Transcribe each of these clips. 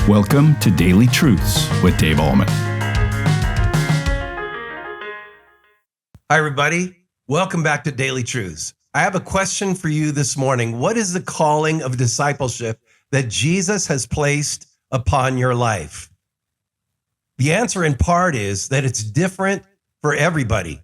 Welcome to Daily Truths with Dave Ahlman. Hi, everybody. Welcome back to Daily Truths. I have a question for you this morning. What is the calling of discipleship that Jesus has placed upon your life? The answer in part is that it's different for everybody.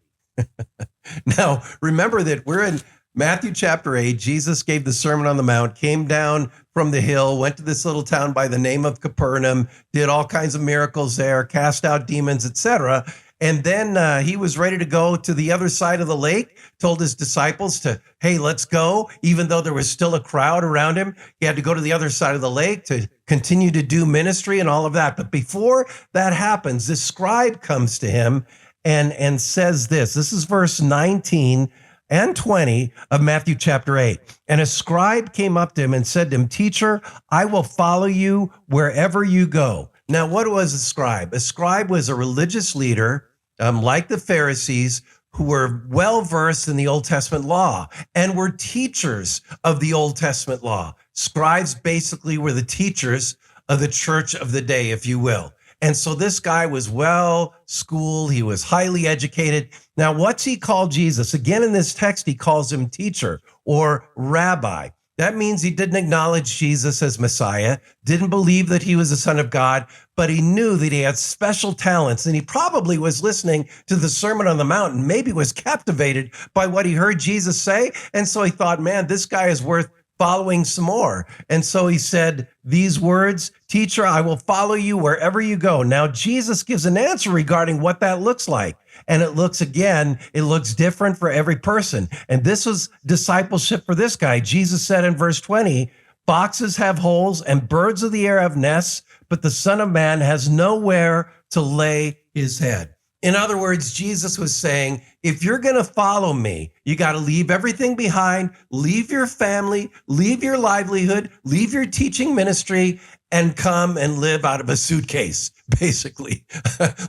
Now, remember that we're in Matthew chapter 8. Jesus gave the Sermon on the Mount, came down from the hill, went to this little town by the name of Capernaum, did all kinds of miracles there, cast out demons, etc. And then he was ready to go to the other side of the lake, told his disciples to, hey, let's go. Even though there was still a crowd around him, he had to go to the other side of the lake to continue to do ministry and all of that. But before that happens, this scribe comes to him and says this. This is verse 19 and 20 of Matthew chapter 8. And a scribe came up to him and said to him, "Teacher, I will follow you wherever you go." Now, what was a scribe? A scribe was a religious leader, like the Pharisees, who were well-versed in the Old Testament law and were teachers of the Old Testament law. Scribes basically were the teachers of the church of the day, if you will. And so this guy was well-schooled. He was highly educated. Now, what's he called Jesus? Again, in this text, he calls him teacher or rabbi. That means he didn't acknowledge Jesus as Messiah, didn't believe that he was the Son of God, but he knew that he had special talents. And he probably was listening to the Sermon on the Mount and maybe was captivated by what he heard Jesus say. And so he thought, man, this guy is worth following some more. And so he said these words, "Teacher, I will follow you wherever you go." Now, Jesus gives an answer regarding what that looks like. And it looks different for every person. And this was discipleship for this guy. Jesus said in verse 20, "Foxes have holes and birds of the air have nests, but the Son of Man has nowhere to lay his head." In other words, Jesus was saying, if you're going to follow me, you got to leave everything behind, leave your family, leave your livelihood, leave your teaching ministry, and come and live out of a suitcase, basically.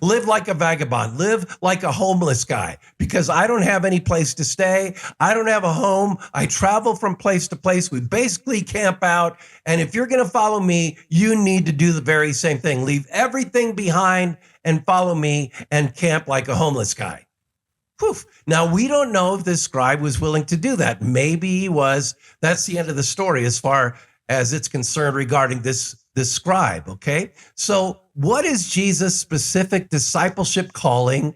Live like a vagabond, live like a homeless guy, because I don't have any place to stay. I don't have a home. I travel from place to place. We basically camp out. And if you're going to follow me, you need to do the very same thing. Leave everything behind and follow me and camp like a homeless guy. Whew. Now, we don't know if this scribe was willing to do that. Maybe he was. That's the end of the story as far as it's concerned regarding this scribe, okay? So what is Jesus' specific discipleship calling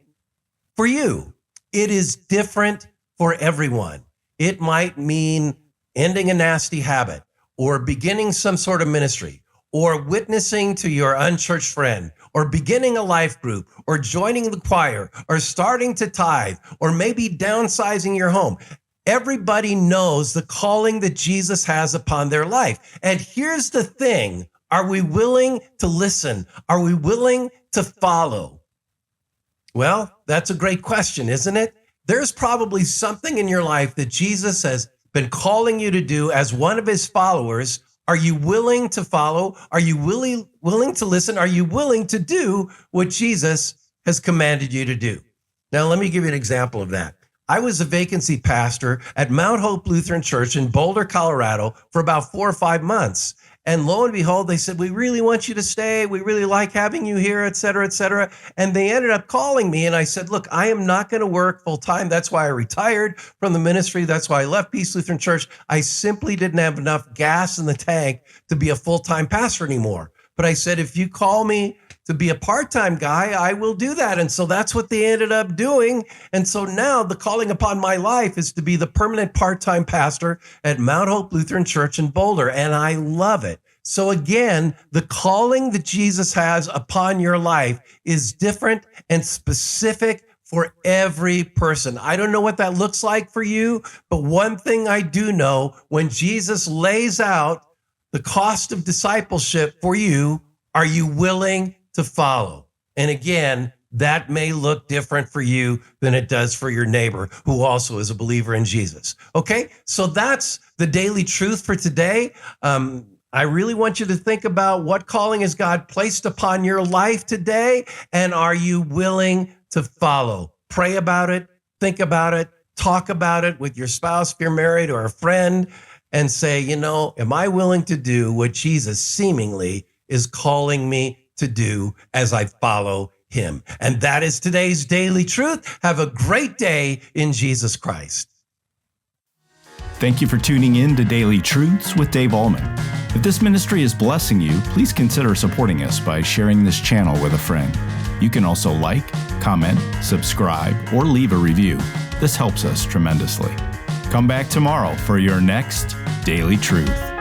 for you? It is different for everyone. It might mean ending a nasty habit or beginning some sort of ministry or witnessing to your unchurched friend or beginning a life group or joining the choir or starting to tithe or maybe downsizing your home. Everybody knows the calling that Jesus has upon their life. And here's the thing. Are we willing to listen? Are we willing to follow? Well, that's a great question, isn't it? There's probably something in your life that Jesus has been calling you to do as one of his followers. Are you willing to follow? Are you willing to listen? Are you willing to do what Jesus has commanded you to do? Now, let me give you an example of that. I was a vacancy pastor at Mount Hope Lutheran Church in Boulder, Colorado for about 4 or 5 months. And lo and behold, they said, "We really want you to stay. We really like having you here, et cetera, et cetera." And they ended up calling me and I said, "Look, I am not going to work full time. That's why I retired from the ministry. That's why I left Peace Lutheran Church. I simply didn't have enough gas in the tank to be a full-time pastor anymore." But I said, if you call me to be a part-time guy, I will do that. And so that's what they ended up doing. And so now the calling upon my life is to be the permanent part-time pastor at Mount Hope Lutheran Church in Boulder. And I love it. So again, the calling that Jesus has upon your life is different and specific for every person. I don't know what that looks like for you, but one thing I do know, when Jesus lays out the cost of discipleship for you, are you willing to follow? And again, that may look different for you than it does for your neighbor who also is a believer in Jesus. Okay, so that's the daily truth for today. I really want you to think about what calling has God placed upon your life today, and are you willing to follow? Pray about it, think about it, talk about it with your spouse if you're married or a friend, and say, am I willing to do what Jesus seemingly is calling me to do as I follow him. And that is today's daily truth. Have a great day in Jesus Christ. Thank you for tuning in to Daily Truths with Dave Ahlman. If this ministry is blessing you, please consider supporting us by sharing this channel with a friend. You can also like, comment, subscribe, or leave a review. This helps us tremendously. Come back tomorrow for your next Daily Truth.